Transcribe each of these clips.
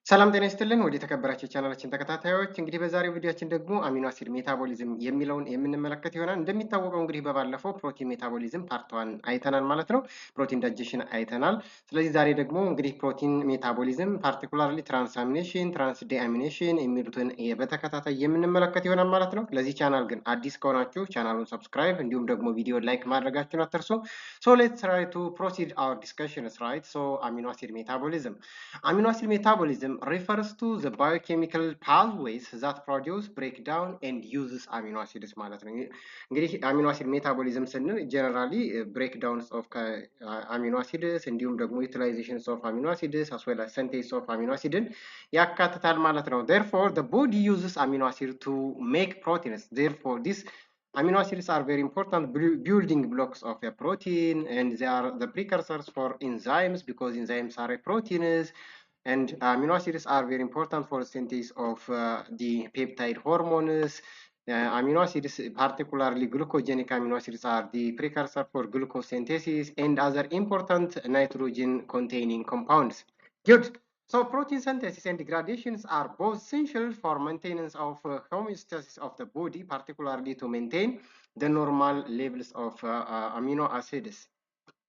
ሰላም ጤና ይስጥልን ወደ ተከበራችሁ ቻናላችን ተከታታዮች እንግዲህ በዛሬው ቪዲዮአችን ደግሞ አሚኖ አሲድ ሜታቦሊዝም የሚለውን የምንመለከት ይሆናል። እንደሚታወቀው እንግዲህ በባለፈው ፕሮቲን ሜታቦሊዝም ፓርት 1 አይተናል ማለት ነው። ፕሮቲን ዳይጀሽን አይተናል። ስለዚህ ዛሬ ደግሞ እንግዲህ ፕሮቲን ሜታቦሊዝም ፓርቲኩላርሊ ትራንስአሚኔሽን፣ ትራንስዲአሚኔሽን የሚሉትን በተከታታይ የምንመለከት ይሆናል ማለት ነው። ለዚህ ቻናል ግን አዲስ ከሆናችሁ ቻናሉን ሰብስክራይብ እንዲሁም ደግሞ ቪዲዮ ላይክ ማድረጋችሁን አትርሱ። ሶ ሌትስ ትራይ ቱ ፕሮሲድ አወር ዲስከሽንስ ራይት። ሶ አሚኖ አሲድ ሜታቦሊዝም Amino acid metabolism refers to the biochemical pathways that produce, break down and uses amino acids ማለት ነው። እንግዲህ አሚኖ አሲድ ሜታቦሊዝም ስንል ጀነራሊ ብሬክዳውንስ ኦፍ አሚኖ አሲድስ እንዲሁም ደግሞ ዩቲላይዜሽንስ ኦፍ አሚኖ አሲድስ as well as synthesis of amino acidን ያካትታል ማለት ነው። therefore the body uses amino acid to make proteins. Therefore this amino acids are very important building blocks of a protein, and they are the precursors for enzymes because enzymes are a proteins, and amino acids are very important for synthesis of the peptide hormones. Amino acids, particularly glucogenic amino acids, are the precursor for glucose synthesis and other important nitrogen containing compounds. Good. So protein synthesis and degradations are both essential for maintenance of homeostasis of the body, particularly to maintain the normal levels of amino acids.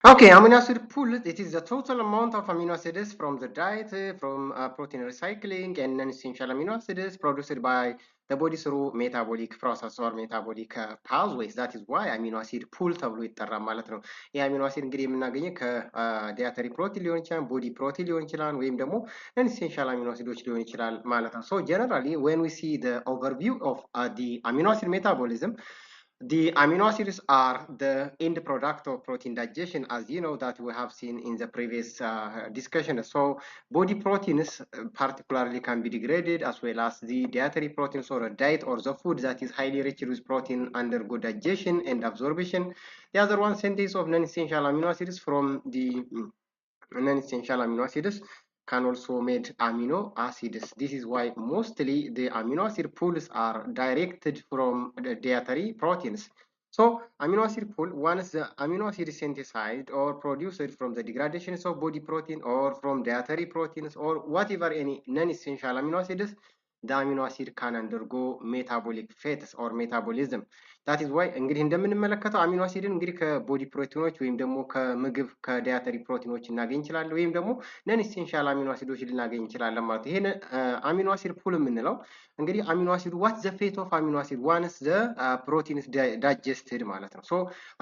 Okay, amino acid pool, it is the total amount of amino acids from the diet, from protein recycling and non-essential amino acids produced by the body through metabolic process or metabolic pathways. That is why amino acid pool ተብሎ ይጠራል ማለት ነው። ይህ አሚኖ አሲድ እንግዲህ የምናገኘው ከዲያተሪ ፕሮቲን ሊሆን ይችላል፣ ቦዲ ፕሮቲን ሊሆን ይችላል፣ ወይም ደግሞ non-essential amino acids ሊሆን ይችላል ማለት ነው። So generally when we see the overview of the amino acid metabolism, the amino acids are the end product of protein digestion, as you know that we have seen in the previous discussion. So body proteins particularly can be degraded, as well as the dietary proteins or a diet or the food that is highly rich with protein undergo digestion and absorption. The other one, synthesis of non-essential amino acids from the non-essential amino acids can also made amino acids. This is why mostly the amino acid pools are directed from the dietary proteins. So amino acid pool, once the amino acid is synthesized or produced from the degradations of body protein or from dietary proteins or whatever any non-essential amino acids, the amino acid can undergo metabolic phase or metabolism. that is why እንግዲህ እንደምንመለከተው አሚኖ አሲድን እንግዲህ ከቦዲ ፕሮቲኖች ወይም ደግሞ ከምግብ ከዲያተሪ ፕሮቲኖች እናገኝ እንችላለን፣ ወይም ደግሞ ነን ኢሴንሻል አሚኖ አሲዶች ልናገኝ እንችላለን ማለት ነው። ይሄን አሚኖ አሲድ ፑል የምንለው እንግዲህ አሚኖ አሲዱ ዋት ዘ ፌት ኦፍ አሚኖ አሲድ ዋንስ ዘ ፕሮቲንስ ዳይጀስትድ ማለት ነው። ሶ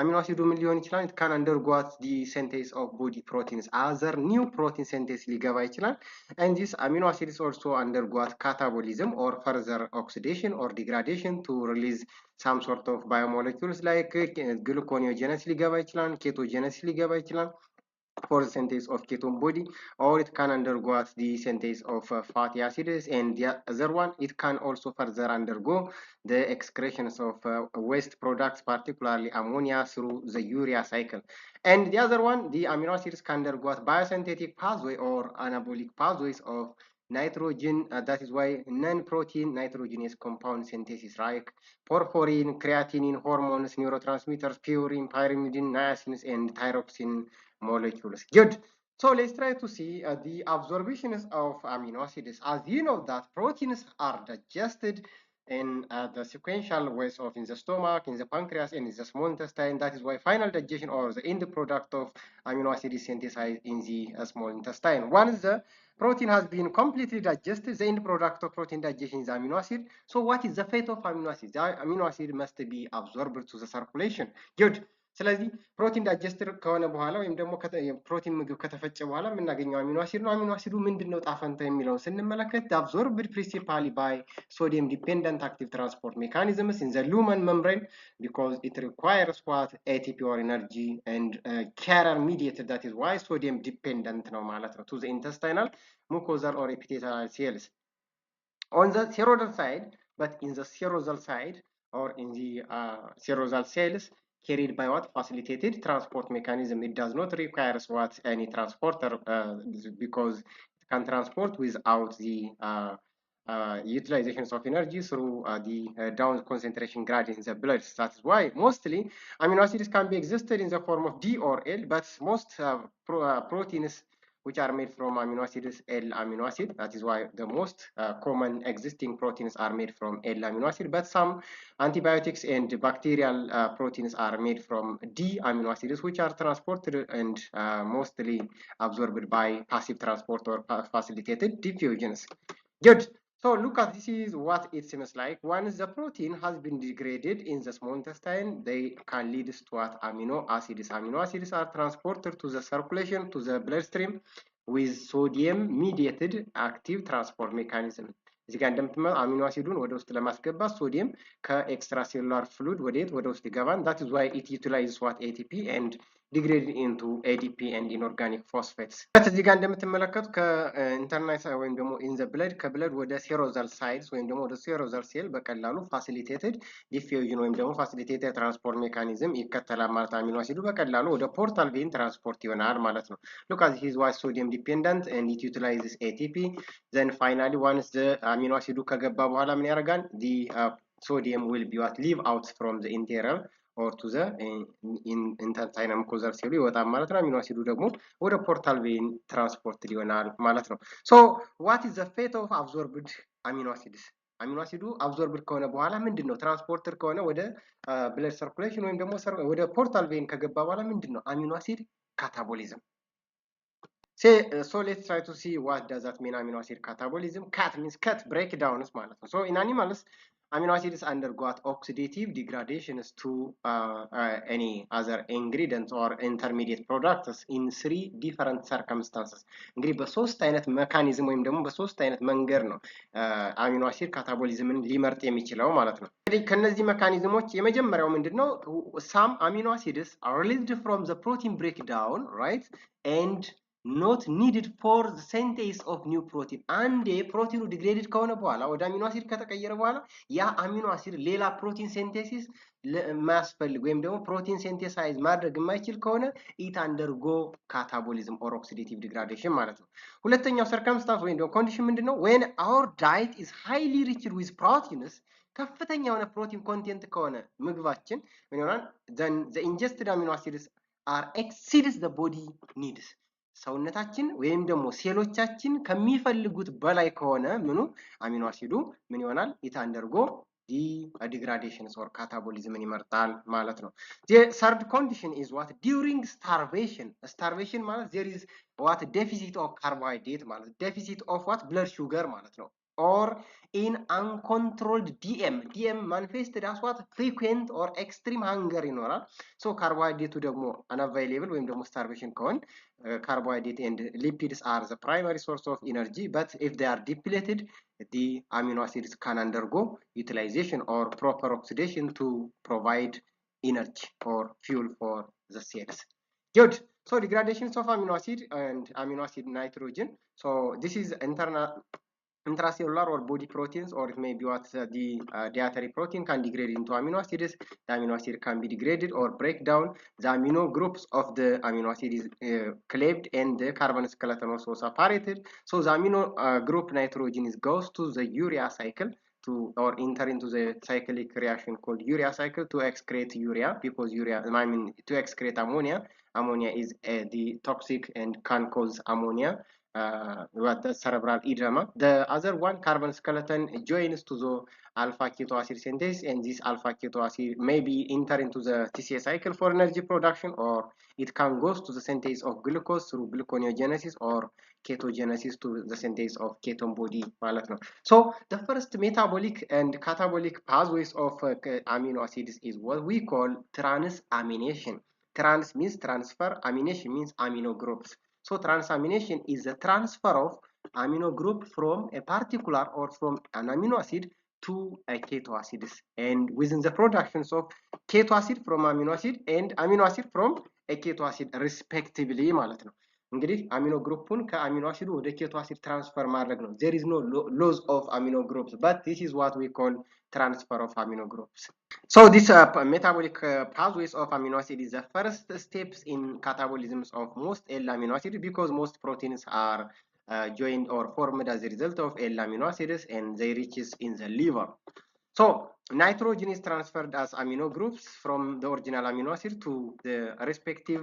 አሚኖ አሲዱ ምን ሊሆን ይችላል? it can undergo the synthesis of body proteins, other new protein synthesis ሊገባ ይችላል, and this amino acids also undergo catabolism or further oxidation or degradation to release some sort of biomolecules like gluconeogenesis ሊገባ ይችላል፣ ketogenesis ሊገባ ይችላል for the synthesis of ketone body, or it can undergo the synthesis of fatty acids, and the other one, it can also further undergo the excretions of waste products, particularly ammonia, through the urea cycle. And the other one, the amino acids can undergo biosynthetic pathway or anabolic pathways of nitrogen. That is why non-protein nitrogenous compound synthesis, like porphyrin, creatinine, hormones, neurotransmitters, purine, pyrimidine, niacin, and thyroxine molecules. Good. So let's try to see the absorptions of amino acids. As you know that proteins are digested in the sequential ways of in the stomach, in the pancreas, and in the small intestine. That is why final digestion or the end product of amino acid is synthesized in the small intestine. Once the protein has been completely digested, the end product of protein digestion is amino acid. So what is the fate of amino acid? The amino acid must be absorbed to the circulation. Good. ስለዚህ ፕሮቲን ዳይጀስትድ ከሆነ በኋላ ወይም ደግሞ ፕሮቲን ምግብ ከተፈጨ በኋላ የምናገኘው አሚኖ አሲድ ነው። አሚኖ አሲዱ ምንድነው ጣፈንታ የሚለውን ስንመለከት absorbed principally by sodium dependent active transport mechanisms in the lumen membrane because it requires what ATP or energy and carrier mediated. That is why sodium dependent ነው ማለት ነው to the intestinal mucosal or epithelial cells. On the serosal side, but in the serosal side or in the serosal cells carried by what facilitated transport mechanism, it does not require what any transporter because it can transport without the utilizations of energy through the down concentration gradient in the blood. That's why mostly amino acids can be existed in the form of D or L, but most proteins which are made from amino acid is L amino acid. That is why the most common existing proteins are made from L amino acid, but some antibiotics and bacterial proteins are made from D amino acids, which are transported and mostly absorbed by passive transport or facilitated diffusions. Good. So look at this is what it seems like. Once the protein has been degraded in the small intestine, they can lead to what? Amino acids. Amino acids are transported to the circulation, to the bloodstream with sodium mediated active transport mechanism. እዚህ ጋር እንደምትመ አሚኖ አሲዱን ወደ ውስጥ ለማስገባት ሶዲየም ከኤክስትራሴሉላር ፍሉድ ወደ ውስጥ ይገባል። that is why it utilizes what ATP and degraded into ADP and inorganic phosphates. እዚህ ጋር እንደምትመለከቱ ከኢንተርናል ወይም ደግሞ in the blood ከብለድ ወደ ሴሮዛል ሳይትስ ወይም ደግሞ ወደ ሴሮዛል ሴል በቀላሉ ፋሲሊቴትድ ዲፊውዥን ወይም ደግሞ ፋሲሊቴትድ ትራንስፖርት ሜካኒዝም ይከተላል ማለት አሚኖ አሲዱ በቀላሉ ወደ ፖርታል ቬን ትራንስፖርት ይሆናል ማለት ነው። look at his was sodium dependent and it utilizes ATP. then finally once the amino acid ከገባ በኋላ ምን ያደርጋል? the sodium will be what leave out from the interior or to the intestinal mucosal cell ይወጣል ማለት ነው። አሚኖ አሲዱ ደግሞ ወደ ፖርታል ቬን ትራንስፖርት ይሆናል ማለት ነው። so what is the fate of absorbed amino acids? አሚኖ አሲዱ አብዞርብድ ከሆነ በኋላ ምንድነው? ትራንስፖርተር ከሆነ ወደ ብለድ ሰርኩሌሽን ወይም ደግሞ ወደ ፖርታል ቬን ከገባ በኋላ ምንድነው? አሚኖ አሲድ ካታቦሊዝም። So let's try to see what does that mean, amino acid catabolism. Cat means cut, breakdowns ማለት ነው። so in animals amino acids undergo oxidative degradations to any other ingredients or intermediate products in 3 different circumstances. እንግዲህ በሶስት አይነት ሜካኒዝም ወይም ደግሞ በሶስት አይነት መንገድ ነው አሚኖ አሲድ ካታቦሊዝምን ሊመርጥ የሚችለው ማለት ነው። እንግዲህ ከነዚህ ሜካኒዝሞች የመጀመሪያው ምንድነው? some amino acids are released from the protein breakdown, right? and not needed for the synthesis of new protein. አንዴ ፕሮቲኑ ዲግሬድድ ከሆነ በኋላ ወደ አሚኖ አሲድ ከተቀየረ በኋላ ያ አሚኖ አሲድ ሌላ ፕሮቲን ሴንቴሲስ ማያስፈልግ ወይም ደግሞ ፕሮቲን ሴንቴሳይዝ ማድረግ የማይችል ከሆነ ኢት አንደርጎ ካታቦሊዝም ኦር ኦክሲዴቲቭ ዲግራዴሽን ማለት ነው። ሁለተኛው ሰርከምስታንስ ወይም ደግሞ ኮንዲሽን ምንድነው? when our diet is highly rich with proteins ከፍተኛ የሆነ ፕሮቲን ኮንቴንት ከሆነ ምግባችን ምን ይሆናል? then the ingested amino acids are exceeds the body needs. ሰውነታችን ወይም ደግሞ ሴሎቻችን ከሚፈልጉት በላይ ከሆነ ምኑ አሚኖ አሲዱ ምን ይሆናል? ኢት አንደርጎ ዲግራዴሽንስ ኦር ካታቦሊዝምን ይመርጣል ማለት ነው። the third condition is what? during starvation. starvation ማለት there is what? deficit of carbohydrate ማለት deficit of what? blood sugar ማለት ነው። or in uncontrolled DM manifested as what? frequent or extreme hunger ይኖራል። so carbohydrate ደግሞ unavailable ወይም ደግሞ starvation ከሆነ carbohydrate and lipids are the primary source of energy, but if they are depleted the amino acids can undergo utilization or proper oxidation to provide energy or fuel for the cells. Good. So degradations of amino acid and amino acid nitrogen. So this is intracellular or body proteins, or it may be what the dietary protein can degrade into amino acids. The amino acid can be degraded or break down. The amino groups of the amino acid is cleaved and the carbon skeleton also separated. So the amino group nitrogen is goes to the urea cycle to or enter into the cyclic reaction called urea cycle to excrete urea, because urea, I mean to excrete ammonia. Ammonia is the toxic and can cause ammonia. What the cerebral edema. The other one, carbon skeleton, joins to the alpha keto acid synthesis, and this alpha keto acid may be enter into the TCA cycle for energy production, or it can go to the synthesis of glucose through gluconeogenesis or ketogenesis to the synthesis of ketone body ማለት ነው። So the first metabolic and catabolic pathways of amino acids is what we call transamination. Trans means transfer, amination means amino groups. So transamination is the transfer of amino group from a particular or from an amino acid to a keto acids, and within the productions of keto acid from amino acid and amino acid from a keto acid respectively ማለት ነው። እንግዲህ አሚኖ ግሩፑን ከአሚኖ አሲዱ ወደ ኬቶ አሲድ ትራንስፈር ማድረግ ነው። there is no loss of amino groups, but this is what we call transfer of amino groups. So this metabolic pathways of amino acid is the first steps in catabolisms of most L amino acids, because most proteins are joined or formed as a result of L amino acids and they reaches in the liver. So nitrogen is transferred as amino groups from the original amino acid to the respective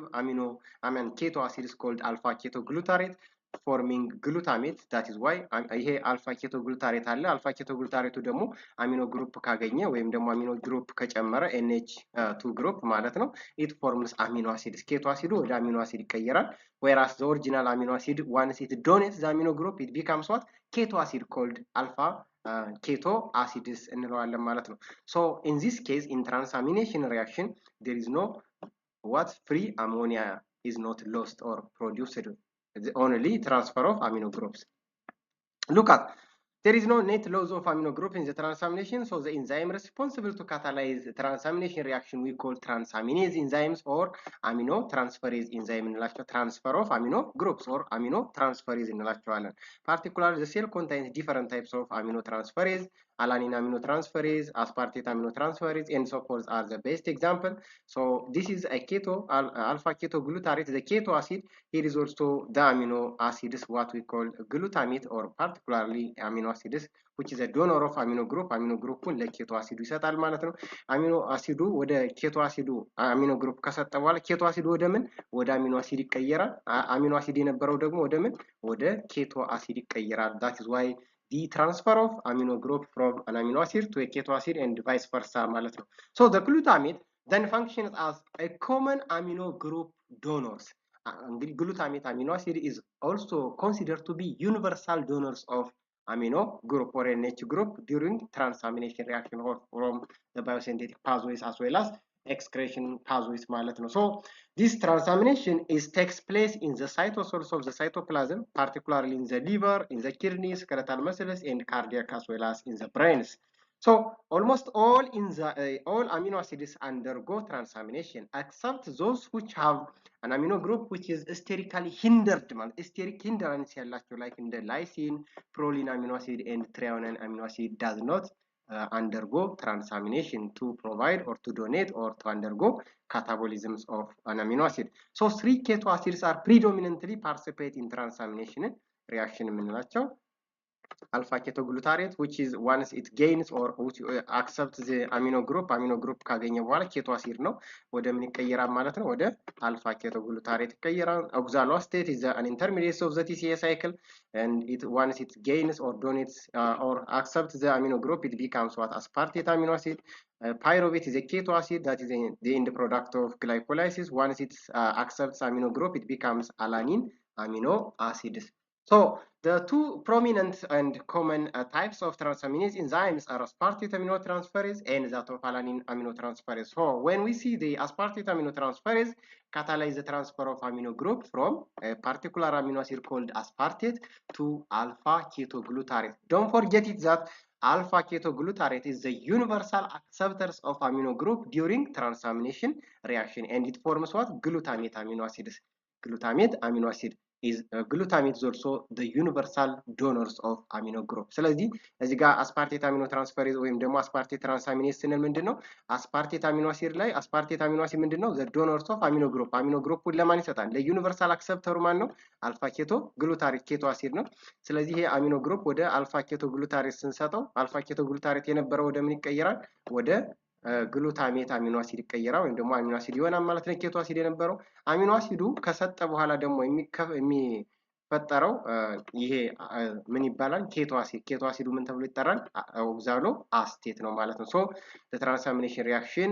keto acids called alpha ketoglutarate. forming glutamate. That is why ይሄ alpha ketoglutarate አለ alpha ketoglutarate ደግሞ አሚኖ ግሩፕ ካገኘ ወይም ደግሞ አሚኖ ግሩፕ ከጨመረ NH2 ግሩፕ ማለት ነው it forms amino acids keto acid ወደ amino acid ይቀየራል whereas the original amino acid once it donates the amino group it becomes what keto acid called alpha keto acids እንለዋለን ማለት ነው so in this case in transamination reaction there is no what free ammonia is not lost or produced only transfer of amino groups look at there is no net loss of amino group in the transamination so the enzyme responsible to catalyze the transamination reaction we call transaminase enzymes or amino transferase enzyme እንላቸው transfer of amino groups or amino transferase እንላቸዋለን particularly the cell contains different types of amino transferase alanine aminotransferase, aspartate aminotransferase, and so forth are the best example. So this is a keto, alpha ketoglutarate, the keto acid. Here is also the amino acids, what we call glutamate or particularly amino acids, which is a donor of amino group ለኬቶ አሲዱ ይሰጣል ማለት ነው። አሚኖ አሲዱ ወደ ኬቶ አሲዱ አሚኖ ግሩፕ ከሰጠ በኋላ ኬቶ አሲዱ ወደ ምን ወደ አሚኖ አሲድ ይቀየራል። አሚኖ አሲድ የነበረው ደግሞ ወደ ምን ወደ ኬቶ አሲድ ይቀየራል። that is why the transfer of amino group from an amino acid to a keto acid and vice versa ማለት ነው. So the glutamate then functions as a common amino group donors. Glutamate amino acid is also considered to be universal donors of amino group or NH group during transamination reaction or from the biosynthetic pathways as well as excretion pathways ማለት ነው. So this transamination takes place in the cytosol of the cytoplasm, particularly in the liver, in the kidneys, skeletal muscles, and cardiac as well as in the brains. So almost all amino acids undergo transamination except those which have an amino group which is sterically hindered, steric hindrance ያላቸው like in the lysine, proline amino acid, and threonine amino acid does not undergo transamination to provide or to donate or to undergo catabolisms of an amino acid. So 3 keto acids are predominantly participate in transamination reaction የምንላቸው alpha ketoglutarate which is once it gains or which accepts the amino group ካገኘ በኋላ keto acid ነው ወደ ምን ይቀየራል ማለት ነው ወደ alpha ketoglutarate ይቀየራል oxaloacetate is an intermediate of the TCA cycle and once it gains or donates or accepts the amino group it becomes what aspartate amino acid pyruvate is a keto acid that is the end product of glycolysis once it accepts amino group it becomes alanine amino acids. So the two prominent and common types of transaminase enzymes are aspartate aminotransferase and that of alanine aminotransferase. So when we see the aspartate aminotransferase catalyze the transfer of amino group from a particular amino acid called aspartate to alpha ketoglutarate. Don't forget it that alpha ketoglutarate is the universal acceptors of amino group during transamination reaction and it forms what glutamate amino acids. Glutamate amino acid is glutamate is also the universal donors of amino group. ስለዚህ እዚህ ጋር aspartate aminotransferase ወይም ደግሞ aspartate transaminase ስንል ምንድነው aspartate amino acid ላይ aspartate amino acid ምንድነው the donors of amino groupን ለማን ይሰጣል ለዩኒቨርሳል አክሰፕተሩ ማን ነው alpha ketoglutarate keto acid ነው ስለዚህ ይሄ amino group ወደ alpha ketoglutarate ስንሰጠው alpha ketoglutarate የነበረው ወደ ምን ይቀየራል ወደ ግሉታሜት አሚኖ አሲድ ይቀየራል ወይም ደግሞ አሚኖ አሲድ ይሆናል ማለት ነው ኬቶ አሲድ የነበረው አሚኖ አሲዱ ከሰጠ በኋላ ደግሞ የሚፈጠረው ይሄ ምን ይባላል ኬቶ አሲዱ ምን ተብሎ ይጠራል ኦክዛሎ አስቴት ነው ማለት ነው so the transamination reaction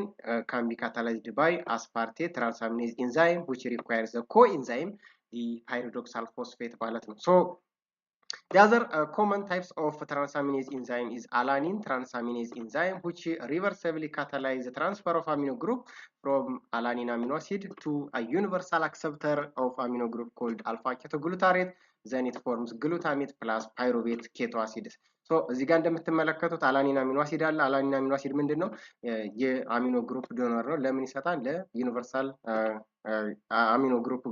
can be catalyzed by aspartate transaminase enzyme which requires the coenzyme the pyridoxal phosphate ማለት ነው so the other common types of transaminase enzyme is alanine transaminase enzyme which reversibly catalyzes the transfer of amino group from alanine amino acid to a universal acceptor of amino group called alpha ketoglutarate then it forms glutamate plus pyruvate keto acids so እዚህ ጋር እንደምትመለከቱት አላኒን አሚኖ አሲድ አለ አላኒን አሚኖ አሲድ ምንድነው የአሚኖ ግሩፕ ዶነር ነው ለምን ይሰጣል ለዩኒቨርሳል አሚኖ ግሩፕ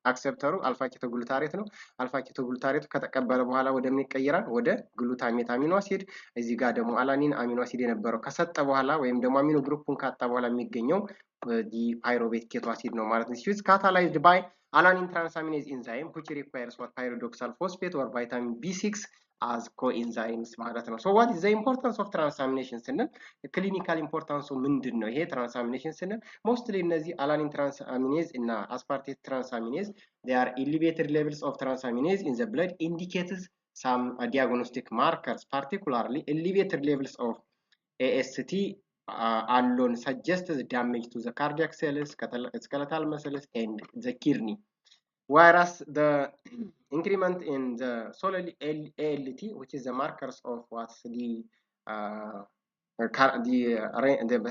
አክሰፕተሩ አልፋ ኬቶግሉታሬት ነው አልፋ ኬቶግሉታሬት ከተቀበለ በኋላ ወደ ምን ይቀየራል ወደ ግሉታሜት አሚኖ አሲድ እዚህ ጋር ደግሞ አላኒን አሚኖ አሲድ የነበረው ከሰጠ በኋላ ወይም ደግሞ አሚኖ ግሩፑን ካጣ በኋላ የሚገኘው ዲፓይሩቬት ኬቶ አሲድ ነው ማለት ነው which is catalyzed by alanine transaminase enzyme which requires what pyridoxal phosphate or vitamin B6 as coenzymes ማለት ነው so what is the importance of transamination ስንል clinical importance ምንድነው ይሄ transamination ስንል mostly እነዚህ alanine transaminase እና aspartate transaminase they are elevated levels of transaminase in the blood indicates some diagnostic markers particularly elevated levels of AST alone suggests damage to the cardiac cells, skeletal muscles, and the kidney. Whereas the increment in the solely ALT, which is the markers of what's the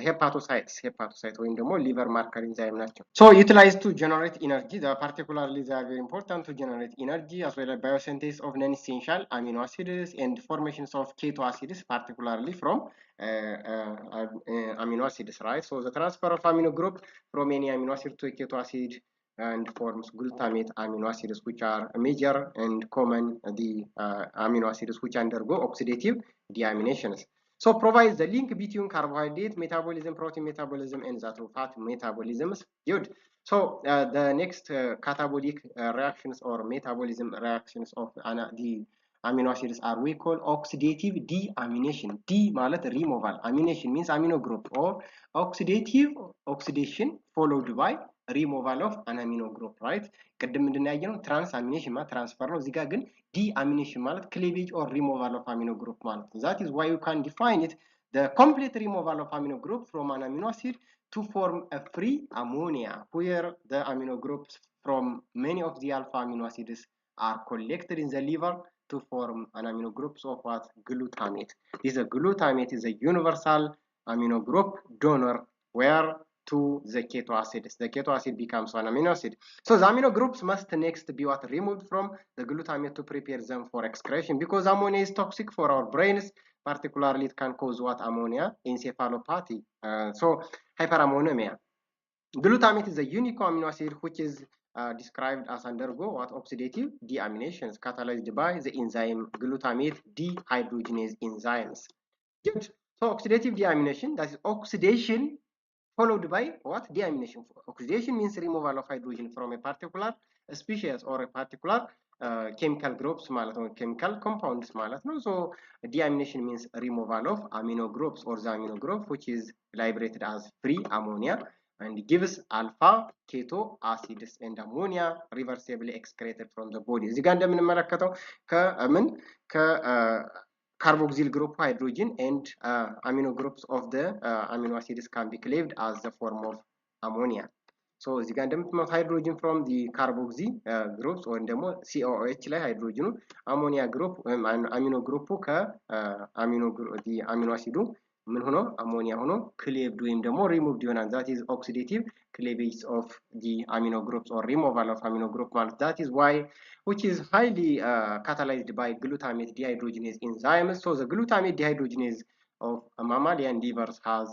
hepatocyte or in the more liver marker enzyme nature. So utilized to generate energy, particularly they are very important to generate energy as well as biosynthesis of non-essential amino acids and formations of keto acids, particularly from amino acids, right? So the transfer of amino group from any amino acid to a keto acid and forms glutamate amino acids, which are major and common the amino acids which undergo oxidative deaminations. So provides the link between carbohydrate metabolism, protein metabolism, and that of fat metabolisms. Good. So the next catabolic reactions or metabolism reactions of the amino acids are we call oxidative deamination. D ማለት removal. Amination means amino group or oxidative oxidation followed by removal of an amino group, right? ቅድም እንደናየነው transamination ማለት transfer ነው። እዚህ ጋር ግን deamination ማለት cleavage or removal of amino group ማለት ነው. That is why you can define it the complete removal of amino group from an amino acid to form a free ammonia where the amino groups from many of the alpha amino acids are collected in the liver to form an amino groups of what? Glutamate. This glutamate is a universal amino group donor where to the keto acids. The keto acid becomes one amino acid. So the amino groups must next be what? Removed from the glutamate to prepare them for excretion because ammonia is toxic for our brains. Particularly it can cause what? Ammonia encephalopathy. So hyperammonemia. Glutamate is a unique amino acid which is described as undergo what? Oxidative deaminations catalyzed by the enzyme glutamate dehydrogenase enzymes. Good. So oxidative deamination, that is oxidation followed by what? Deamination. Oxidation means removal of hydrogen from a particular species or a particular chemical groups ማለት ነው chemical compounds ማለት ነው so deamination means removal of amino groups or the amino group which is liberated as free ammonia and gives alpha keto acids and ammonia reversibly excreted from the body እዚህ ጋር እንደምንመለከተው ከምን carboxyl group hydrogen and amino groups of the amino acids can be cleaved as the form of ammonia. So እዚህ ጋር እንደምትመለከቱት hydrogen from the carboxy groups or ደግሞ COOH ላይ hydrogen ammonia group amino group ከአሚኖ አሲዱ ምን ሆኖ አሞኒያ ሆኖ cleaved ወይም ደግሞ removed ይሆናል that is oxidative cleavage of the amino groups or removal of amino group ማለት that is why which is highly catalyzed by glutamate dehydrogenase enzymes so the glutamate dehydrogenase of mammalian livers has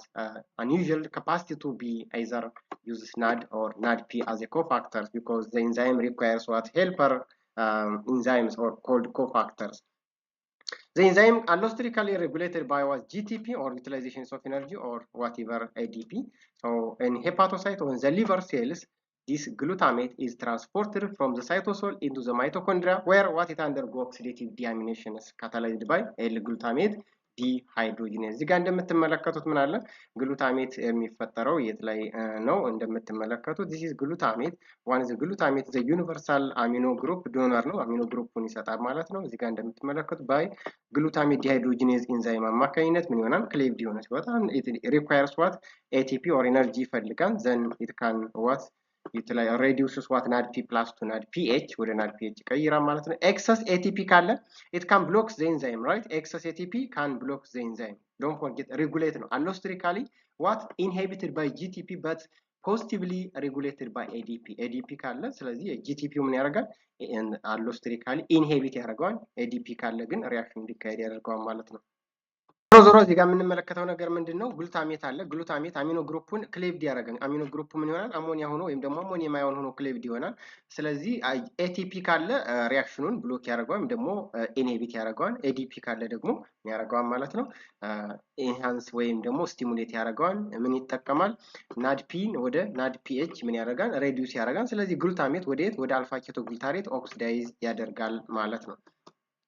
unusual capacity to be either uses NAD or NADP as a cofactors because the enzyme requires what helper enzymes or called cofactors. The enzyme allosterically regulated by what? GTP or utilization of energy or whatever ADP. So in hepatocyte or in the liver cells, this glutamate is transported from the cytosol into the mitochondria where what it undergo oxidative deamination is catalyzed by L-glutamate dehydrogenase. እዚህ ጋር እንደምትመለከቱት ምን አለ ግሉታሜት የሚፈጠረው የት ላይ ነው እንደምትመለከቱት this is glutamate one is glutamate the universal amino group donor ነው አሚኖ ግሩፑን ይሰጣል ማለት ነው እዚህ ጋር እንደምትመለከቱት by glutamate dehydrogenase enzyme አማካኝነት ምን ይሆናል cleaved ይሆናል በጣም it requires what ATP or energy ይፈልጋል then it can what reduces what NADP plus to NADPH ወደ NADPH ይቀይራል ማለት ነው excess ATP ካለ it can block the enzyme right excess ATP can block the enzyme don't forget regulate ነው allosterically what inhibited by GTP but positively regulated by ADP ካለ ስለዚህ GTP ምን ያደርጋል allosterically inhibit ያደርጋል ADP ካለ ግን ሪአክሽን እንዲካሄድ ያደርጋል ማለት ነው ዞሮ እዚህ ጋር የምንመለከተው ነገር ምንድነው ግሉታሜት አለ ግሉታሜት አሚኖ ግሩፑን ክሌቭድ ያደርጋል አሚኖ ግሩፕ ምን ይሆናል አሞኒያ ሆኖ ወይም ደግሞ አሞኒያ ማይሆን ሆኖ ክሌቭድ ይሆናል ስለዚህ ATP ካለ ሪአክሽኑን ብሎክ ያደርጋል ወይም ደግሞ ኢንሂቢት ያደርጋል ADP ካለ ደግሞ ያደርጋል ማለት ነው ኢንሃንስ ወይም ደግሞ ስቲሙሌት ያደርጋል ምን ይጠቀማል ናድፒን ወደ ናድፒኤች ምን ያደርጋል ሬዲዩስ ያደርጋል ስለዚህ ግሉታሜት ወደ አልፋ ኬቶ ግሉታሬት ኦክሲዳይዝ ያደርጋል ማለት ነው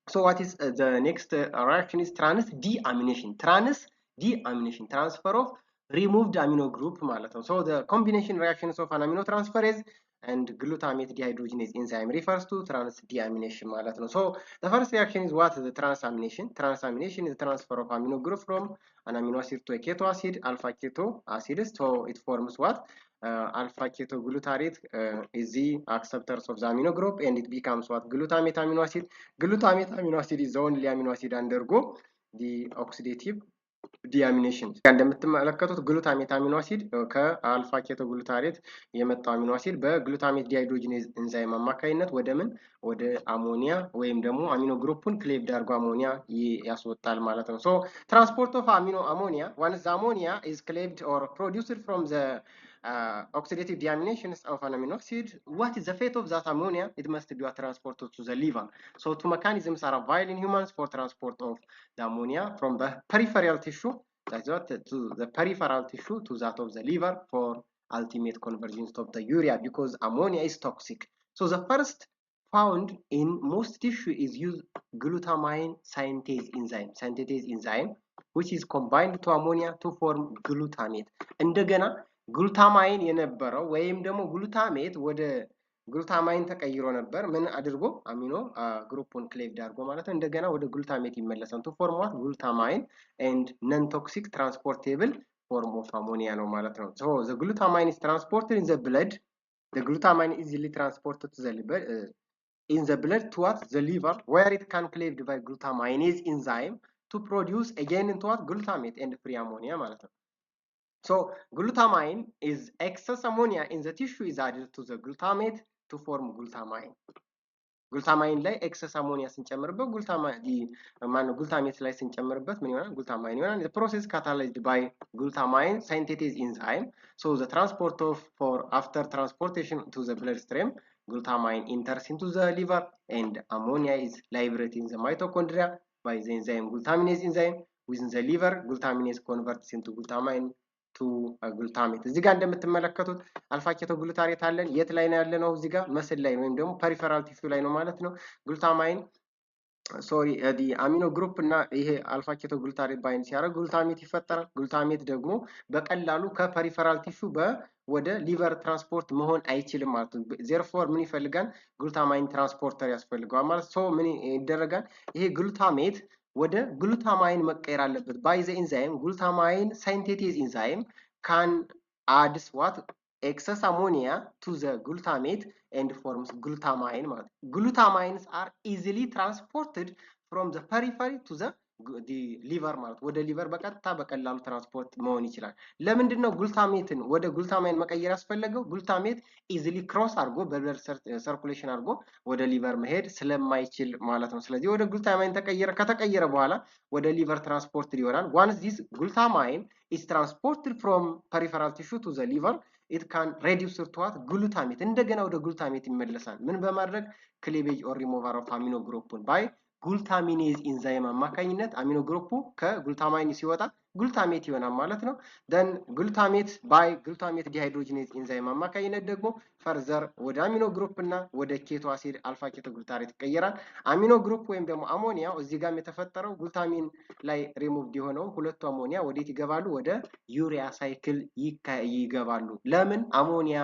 So what is the next reaction is trans deamination. Trans deamination, transfer of removed amino group ማለት ነው. So the combination reactions of an aminotransferase and glutamate dehydrogenase enzyme refers to trans deamination ማለት ነው. So the first reaction is what? The transamination. Transamination is the transfer of amino group from an amino acid to a keto acid, alpha keto acid. So it forms what? Alpha ketoglutarate is the acceptors of the amino group, and it becomes what? Glutamate amino acid. Glutamate amino acid is the only amino acid undergo the oxidative ዲያሚኔሽን እንደምትመለከቱት ግሉታሜት አሚኖ አሲድ ከአልፋ ኬቶ ግሉታሬት የመጣው አሚኖ አሲድ በግሉታሜት ዲሃይድሮጂኔዝ ኤንዛይም አማካኝነት ወደ ምን ወደ አሞኒያ ወይም ደግሞ አሚኖ ግሩፑን ክሌቭድ አድርጎ አሞኒያ ያስወጣል ማለት ነው። ሶ ትራንስፖርት ኦፍ አሚኖ አሞኒያ ዋንስ አሞኒያ ኢዝ ክሌቭድ ኦር ፕሮዲውስድ ፍሮም ዘ oxidative deaminations of an amino acid, what is the fate of that ammonia? It must be transported to the liver. So two mechanisms are available in humans for transport of the ammonia from the peripheral tissue, that's what, to the peripheral tissue to that of the liver for ultimate convergence of the urea, because ammonia is toxic. So the first found in most tissue is used glutamine synthetase enzyme, which is combined to ammonia to form glutamate. እንደገና ግሉታማይን የነበረው ወይም ደግሞ ግሉታሜት ወደ ግሉታማይን ተቀይሮ ነበር ምን አድርጎ አሚኖ ግሩፑን ክሌቭድ አድርጎ ማለት ነው። እንደገና ወደ ግሉታሜት ይመለሳል to form what? Glutamine and non-toxic transportable form of ammonia ነው ማለት ነው። So the glutamine is transported in the blood. The glutamine is easily transported to the liver, in the blood towards the liver, where it can cleaved by glutaminase enzyme to produce again into what? Glutamate and free ammonia ማለት ነው። So glutamine is excess ammonia in the tissue is added to the glutamate to form glutamine. Glutamine ላይ excess ammonia ስንጨምርበት glutamate ላይ ስንጨምርበት ምን ይሆናል? Glutamine ይሆናል። The process catalyzed by glutamine synthetase enzyme. So the transport of after transportation to the bloodstream, glutamine enters into the liver and ammonia is liberated in the mitochondria by the enzyme glutaminase enzyme. Within the liver, glutamine converts into glutamine to ግሉታሜት። እዚህ ጋር እንደምትመለከቱት አልፋ ኬቶ ግሉታሬት አለን። የት ላይ ነው ያለነው? እዚህ ጋር መስል ላይ ነው ወይም ደግሞ ፐሪፈራል ቲሹ ላይ ነው ማለት ነው። ግሉታማይን ዲ አሚኖ ግሩፕ እና ይሄ አልፋ ኬቶ ግሉታሬት ባይንድ ሲያደርግ ግሉታሜት ይፈጠራል። ግሉታሜት ደግሞ በቀላሉ ከፐሪፈራል ቲሹ ወደ ሊቨር ትራንስፖርት መሆን አይችልም ማለት ነው። ዜርፎር ምን ይፈልጋል? ግሉታማይን ትራንስፖርተር ያስፈልገዋል ማለት ሰው ምን ይደረጋል? ይሄ ግሉታሜት ወደ ግሉታማይን መቀየር አለበት። ባይ ዘ ኢንዛይም ግሉታማይን ሳይንቴቴዝ ኢንዛይም ካን አድስ ዋት excess ammonia to the glutamate and forms glutamine ማለት ነው። Glutamines are easily transported from the periphery to the ሊቨር ማለት ወደ ሊቨር በቀጥታ በቀላሉ ትራንስፖርት መሆን ይችላል። ለምንድን ነው ግሉታሜትን ወደ ግሉታማይን መቀየር ያስፈለገው? ግሉታሜት ኢዚሊ ክሮስ አድርጎ በብለድ ሰርኩሌሽን አድርጎ ወደ ሊቨር መሄድ ስለማይችል ማለት ነው። ስለዚህ ወደ ግሉታማይን ከተቀየረ በኋላ ወደ ሊቨር ትራንስፖርት ይሆናል። ዋንስ ዲስ ግሉታማይን ኢዝ ትራንስፖርትድ ፍሮም ፐሪፈራል ቲሹ ቱ ዘ ሊቨር it can reduce to what? Glutamate. እንደገና ወደ ግሉታሜት ይመለሳል። ምን በማድረግ ክሊቬጅ ኦር ሪሞቨር ኦፍ አሚኖ ግሩፑን ባይ ግሉታሚኔዝ ኢንዛይም አማካኝነት አሚኖ ግሩፑ ከግሉታማይን ሲወጣ ግሉታሜት ይሆናል ማለት ነው። ደን ግሉታሜት ባይ ግሉታሜት ዲሃይድሮጂኔዝ ኢንዛይም አማካኝነት ደግሞ ፈርዘር ወደ አሚኖ ግሩፕ እና ወደ ኬቶ አሲድ አልፋ ኬቶ ግሉታሬት ይቀየራል። አሚኖ ግሩፕ ወይም ደግሞ አሞኒያው እዚህ ጋር የተፈጠረው ግሉታሚን ላይ ሪሙቭድ የሆነው ሁለቱ አሞኒያ ወዴት ይገባሉ? ወደ ዩሪያ ሳይክል ይገባሉ። ለምን? አሞኒያ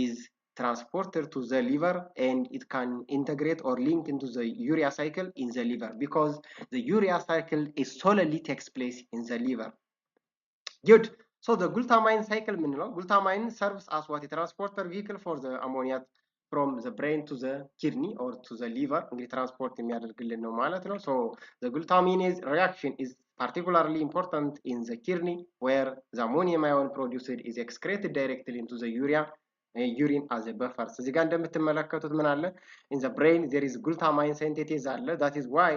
is transported to the liver and it can integrate or link into the urea cycle in the liver because the urea cycle is solely takes place in the liver. Good. So the glutamine cycle ምንለው glutamine serves as what a transporter vehicle for the ammonia from the brain to the kidney or to the liver እንግዲህ ትራንስፖርት የሚያደርግልን ነው ማለት ነው። So the glutaminase reaction is particularly important in the kidney where the ammonium ion produced is excreted directly into the urine as a buffer. እዚህ ጋር እንደምትመለከቱት ምን አለ? in the brain there is glutamine synthetase አለ. that is why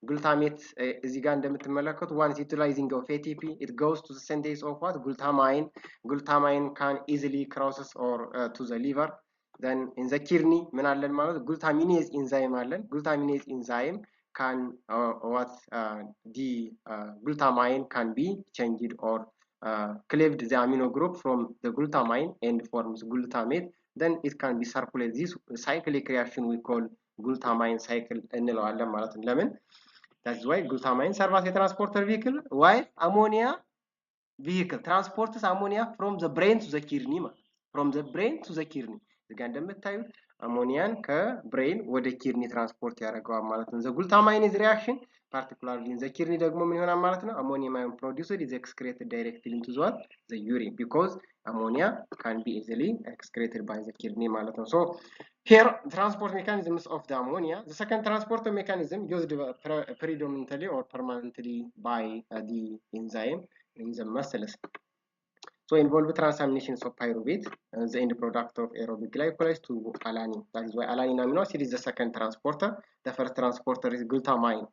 glutamate እዚህ ጋር እንደምትመለከቱ once utilizing of ATP it goes to the synthesis of what? Glutamine can easily crosses or to the liver. then in the kidney ምን አለን ማለት? glutamine enzyme አለን. glutamine enzyme can the glutamine can be changed or cleaved the amino group from the glutamine and forms glutamate. Then it can be circulated. This cyclic reaction we call glutamine cycle እንለዋለን ማለት ነው። ለምን? That's why glutamine serves as a transporter vehicle while ammonia vehicle transports ammonia from the brain to the kidney from the brain to the kidney እዚህ ጋር እንደምታዩት አሞኒያን ከብሬን ወደ ኪድኒ ትራንስፖርት ያደርገዋል ማለት ነው። the glutamine is reaction particularly in the kidney ደግሞ ምን ይሆናል ማለት ነው? ammonium ion produced is excreted directly into the urine because ammonia can be easily excreted by the kidney ማለት ነው. so here transport mechanisms of the ammonia, the second transport mechanism used predominantly or permanently by the enzyme in the muscles. So involve transaminations of pyruvate, the end product of aerobic glycolysis to alanine. That is why alanine amino acid is the second transporter. The first transporter is glutamine.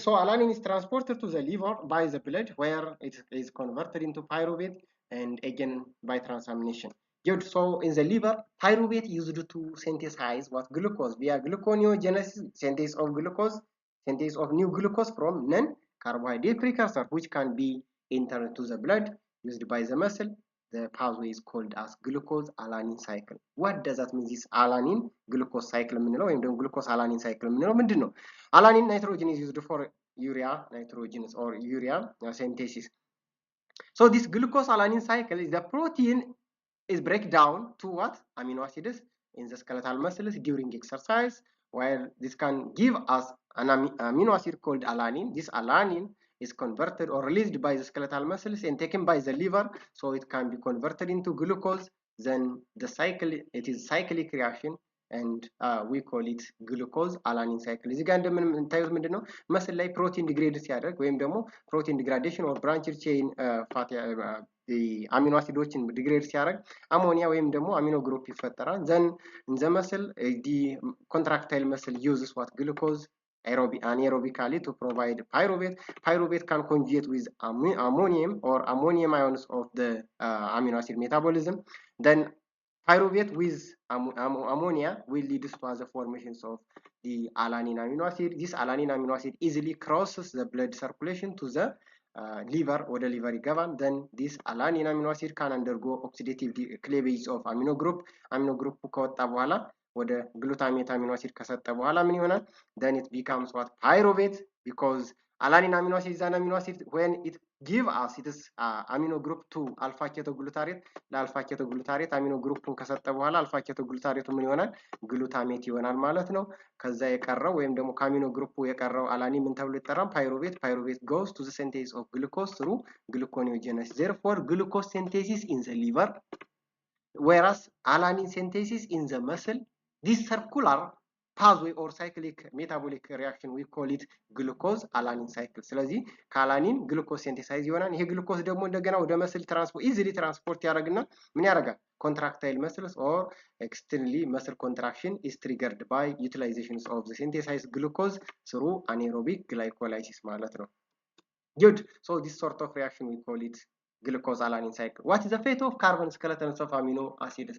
So alanine is transported to the liver by the blood where it is converted into pyruvate and again by transamination. So in the liver, pyruvate used to synthesize what glucose via gluconeogenesis, synthesis of glucose, synthesis of new glucose from non-carbohydrate precursor, which can be entered to the blood used by the muscle. The pathway is called as glucose alanine cycle. What does that mean? This alanine glucose cycle የምንለው ወይም ደግሞ glucose alanine cycle የምንለው ምንድን ነው? Alanine nitrogen is used for urea nitrogenous or urea synthesis. So this glucose alanine cycle is the protein is break down to what? Amino acids in the skeletal muscles during exercise, while this can give us an amino acid called alanine. This alanine is converted or released by the skeletal muscles and taken by the liver, so it can be converted into glucose. Then the cycle, it is cyclic reaction, and we call it glucose alanine cycle. እዚህ ጋር እንደምታዩት ምንድነው መስል ላይ ፕሮቲን ዲግሬድ ሲያደርግ ወይም ደግሞ ፕሮቲን ዲግራዴሽን ኦር ብራንችድ ቼይን ፋቲ አሚኖ አሲዶችን ዲግሬድ ሲያደርግ አሞኒያ ወይም ደግሞ አሚኖ ግሩፕ ይፈጠራል። ዘን ኢን ዘ መስል ዲ ኮንትራክታይል መስል ዩዝስ ዋት ግሉኮዝ anaerobically to provide pyruvate. Pyruvate can conjugate with ammonium or ammonium ions of the amino acid metabolism. Then pyruvate with ammonia will lead to the formations of the alanine amino acid. This alanine amino acid easily crosses the blood circulation to the liver or the liver ይገባል. Then this alanine amino acid can undergo oxidative cleavage of amino group ከወጣ በኋላ ወደ ግሉታሜት አሚኖ አሲድ ከሰጠ በኋላ ምን ይሆናል? then it becomes what? pyruvate, because alanine amino acid is an amino acid when it give us it is amino group 2 alpha ketoglutarate ለአልፋ ኬቶግሉታሬት አሚኖ ግሩፑን ከሰጠ በኋላ አልፋ ኬቶግሉታሬቱ ምን ይሆናል? ግሉታሜት ይሆናል ማለት ነው። ከዛ የቀረው ወይም ደግሞ ከአሚኖ ግሩፑ የቀረው አላኒን ምን ተብሎ ይጠራል? pyruvate goes to the synthesis of glucose through gluconeogenesis. Therefore glucose synthesis in the liver, whereas alanine synthesis in the muscle. This circular pathway or cyclic metabolic reaction we call it glucose alanine cycle. ስለዚህ ከአላኒን ግሉኮስ ሲንቴሳይዝ ይሆናል። ይሄ ግሉኮስ ደግሞ እንደገና ወደ መስል ኢዚሊ ትራንስፖርት ያደርግና ምን ያደርጋል? contractile muscles or externally muscle contraction is triggered by utilizations of the synthesized glucose through anaerobic glycolysis ማለት ነው. Good. So this sort of reaction we call it glucose alanine cycle. What is the fate of carbon skeletons of amino acids?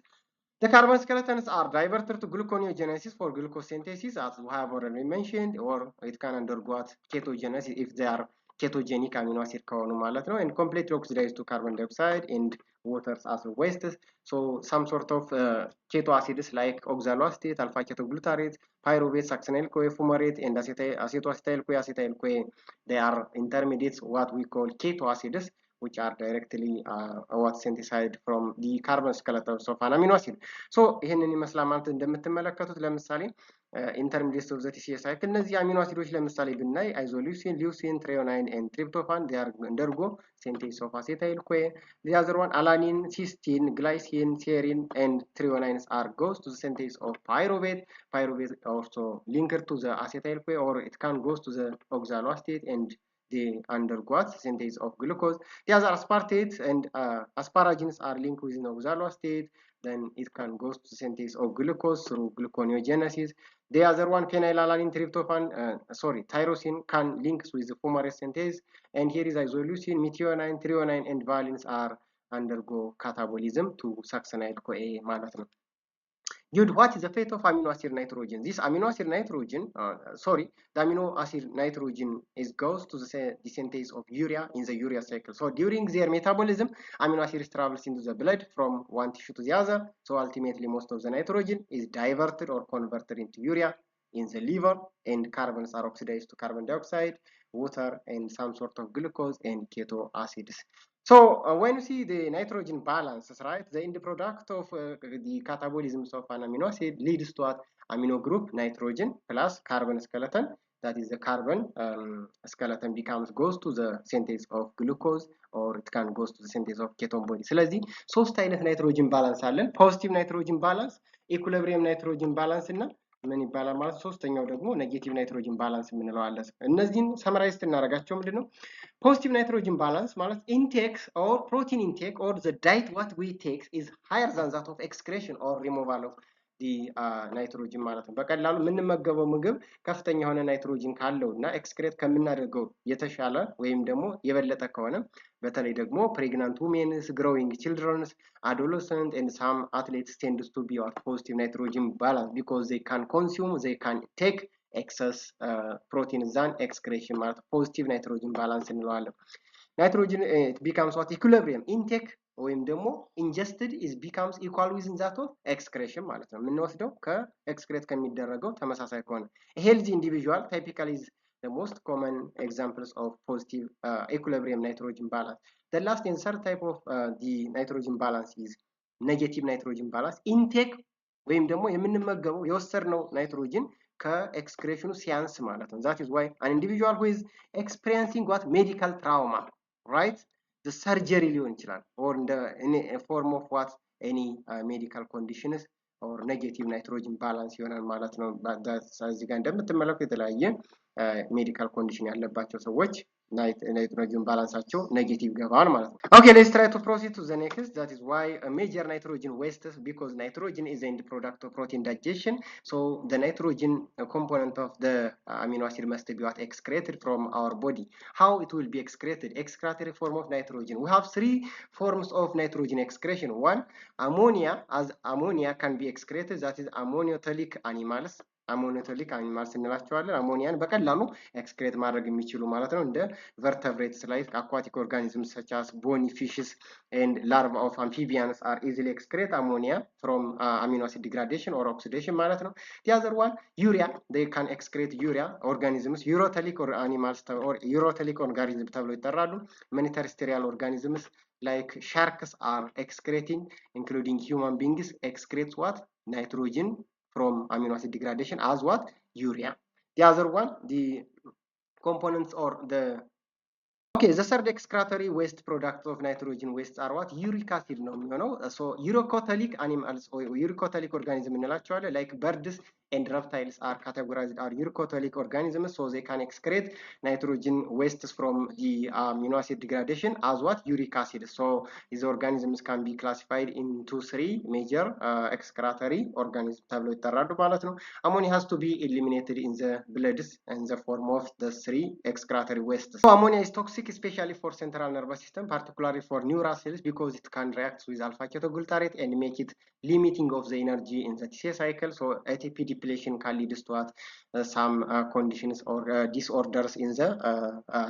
The carbon skeletons are diverted to gluconeogenesis for glucose synthesis, as we have already mentioned, or it can undergo ketogenesis if they are ketogenic amino acid ከሆኑ ማለት ነው, and completely oxidized to carbon dioxide and waters as wastes. So some sort of keto acids like oxaloacetate, alpha ketoglutarate, pyruvate, succinyl-CoA, fumarate, and acetoacetyl-CoA, they are intermediates, what we call keto acids, which are directly what synthesized from the carbon skeletons of an amino acid. So ይሄንን ይመስላል ማለት እንደምትመለከቱት ለምሳሌ intermediates of the TCA cycle እነዚህ አሚኖ አሲዶች ለምሳሌ ብናይ isoleucine, leucine, threonine and tryptophan, they are undergo synthesis of acetyl-CoA. The other one alanine, cysteine, glycine, serine and threonines are goes to the synthesis of pyruvate. Pyruvate also linked to the acetyl-CoA, or it can goes to the oxaloacetate and they undergo synthesis of glucose. The other aspartates and asparaginins are linked with oxaloacetate. Then it can go to synthesis of glucose through gluconeogenesis. The other one, phenylalanine, tryptophan, tyrosine can link with the fumarate synthesis. And here is isoleucine, methionine, threonine, and valines are undergo catabolism to succinyl-CoA ማለት ነው. Good. What is the fate of amino acid nitrogen? This amino acid nitrogen, the amino acid nitrogen is goes to the synthesis of urea in the urea cycle. So during their metabolism, amino acids travels into the blood from one tissue to the other. So ultimately, most of the nitrogen is diverted or converted into urea. in the liver, and carbons are oxidized to carbon dioxide, water, and some sort of glucose and keto acids. So when you see the nitrogen balances, right, the end product of the catabolisms of an amino acid leads to what? Amino group nitrogen plus carbon skeleton. That is the carbon skeleton goes to the synthesis of glucose, or it can goes to the synthesis of ketone body. ስለዚህ ሶስት አይነት ናይትሮጅን ባላንስ አለን። ፖዚቲቭ ናይትሮጅን ባላንስ፣ ኢኩሊብሪየም ናይትሮጅን ባላንስ እና ምን ይባላል ማለት ሶስተኛው ደግሞ ኔጌቲቭ ናይትሮጅን ባላንስ የምንለው አለ። እነዚህን ሰመራይዝ እናደርጋቸው ምንድነው? ፖዚቲቭ ናይትሮጅን ባላንስ ማለት ኢንቴክስ ኦር ፕሮቲን ኢንቴክ ኦር ዘ ዳይት ዋት ዊ ቴክ ኢዝ ሃየር ዛን ዛት ኦፍ ኤክስክሬሽን ኦር ሪሞቫል ኦፍ ናይትሮጅን ማለት ነው። በቀላሉ የምንመገበው ምግብ ከፍተኛ የሆነ ናይትሮጅን ካለው እና ኤክስክሬት ከምናደርገው የተሻለ ወይም ደግሞ የበለጠ ከሆነ በተለይ ደግሞ ፕሬግናንት ውሜንስ፣ ግሮዊንግ ችልድረንስ፣ አዶለሰንት ኤንድ ሳም አትሌትስ ቴንድስ ቱ ቢ አት ፖዚቲቭ ናይትሮጅን ባላንስ ቢኮዝ ዜይ ካን ኮንሱም ዜይ ካን ቴክ ኤክሰስ ፕሮቲን ዛን ኤክስክሬሽን ማለት ፖዚቲቭ ናይትሮጅን ባላንስ እንለዋለን። ናይትሮጅን ቢካምስ ዋት ኢኩሊብሪየም ኢንቴክ ወይም ደግሞ ኢንጀስትድ ኢዝ ቢካምስ ኢኳል ዊዝ ዛት ኦፍ ኤክስክሬሽን ማለት ነው። የምንወስደው ከኤክስክሬት ከሚደረገው ተመሳሳይ ከሆነ ሄልዚ ኢንዲቪዥዋል ታይፒካሊ ኢዝ the most common examples of positive equilibrium nitrogen balance. The last and third type of the nitrogen balance is negative nitrogen balance. Intake ወይም ደግሞ የምንመገበው የወሰድነው ናይትሮጅን ከኤክስክሬሽኑ ሲያንስ ማለት ነው። that is why an individual who is experiencing what medical trauma, right, the surgery ሊሆን ይችላል or in a form of what any medical conditions or negative nitrogen balance ይሆናል ማለት ነው። እዚህ ጋር እንደምትመለከቱ የተለያየ ሜዲካል ኮንዲሽን ያለባቸው ሰዎች ናይትሮጅን ባላንሳቸው ኔጌቲቭ ገባል ማለት ነው። Okay, let's try to proceed to the next. That is why a major nitrogen wastes, because nitrogen is the end product of protein digestion. So the nitrogen component of the amino acid must be what excreted from our body. How it will be excreted? Excretory form of nitrogen. We have three forms of nitrogen excretion. One, ammonia. As ammonia can be excreted, that is ammoniotelic animals. አሞኒቶሊክ አኒማልስ እንላቸዋለን። አሞኒያን በቀላሉ ኤክስክሬት ማድረግ የሚችሉ ማለት ነው። እንደ vertebrates like aquatic organisms such as bony fishes and larvae of amphibians are easily excrete ammonia from amino acid degradation or oxidation ማለት ነው። The other one, urea. They can excrete urea organisms, urotelic or animals or urotelic organisms ተብለው ይጠራሉ። Many terrestrial organisms like sharks are excreting, including human beings, excretes what? Nitrogen from amino acid degradation as what? Urea. The other one, the components or the okay, the third excretory waste product of nitrogen waste are what? Uric acid ነው የሚሆነው። So uricotelic animals or uricotelic organism እንላቸዋለን like birds and reptiles are categorized as uricotelic organisms, so they can excrete nitrogen wastes from the amino acid degradation as what? Uric acid. So these organisms can be classified into three major excretory organisms ተብለው ይጠራሉ ማለት ነው። Ammonia has to be eliminated in the blood in the form of the three excretory wastes. So ammonia is toxic especially for central nervous system, particularly for neural cells, because it can react with alpha ketoglutarate and make it limiting of the energy in the TCA cycle. So ATP depletion can lead to some conditions or disorders in the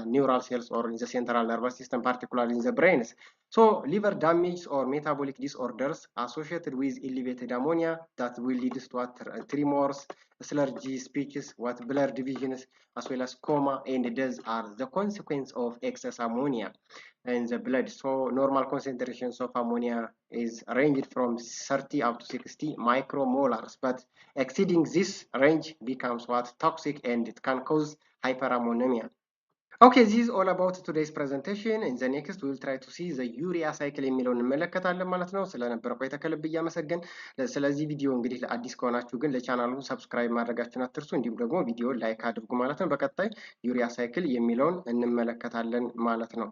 neural cells or in the central nervous system, particularly in the brains. So liver damage or metabolic disorders associated with elevated ammonia that will lead to tremors, slurgy, speeches, what blurred visions, as well as coma and death are the consequence of excess ammonia in the blood. So normal concentrations of ammonia is ranged from 30 up to 60 micromolars, but exceeding this range becomes what? Toxic, and it can cause hyperammonemia. Okay, this is all about today's presentation. In the next, we will try to see the urea cycle የሚለውን እንመለከታለን ማለት ነው። ስለነበረ ቆይታ ከልብ እያመሰገን ስለዚህ ቪዲዮ እንግዲህ ለአዲስ ከሆናችሁ ግን ለቻናሉ ሰብስክራይብ ማድረጋችሁን አትርሱ። እንዲሁም ደግሞ ቪዲዮ ላይክ አድርጉ ማለት ነው። በቀጣይ ዩሪያ ሳይክል የሚለውን እንመለከታለን ማለት ነው።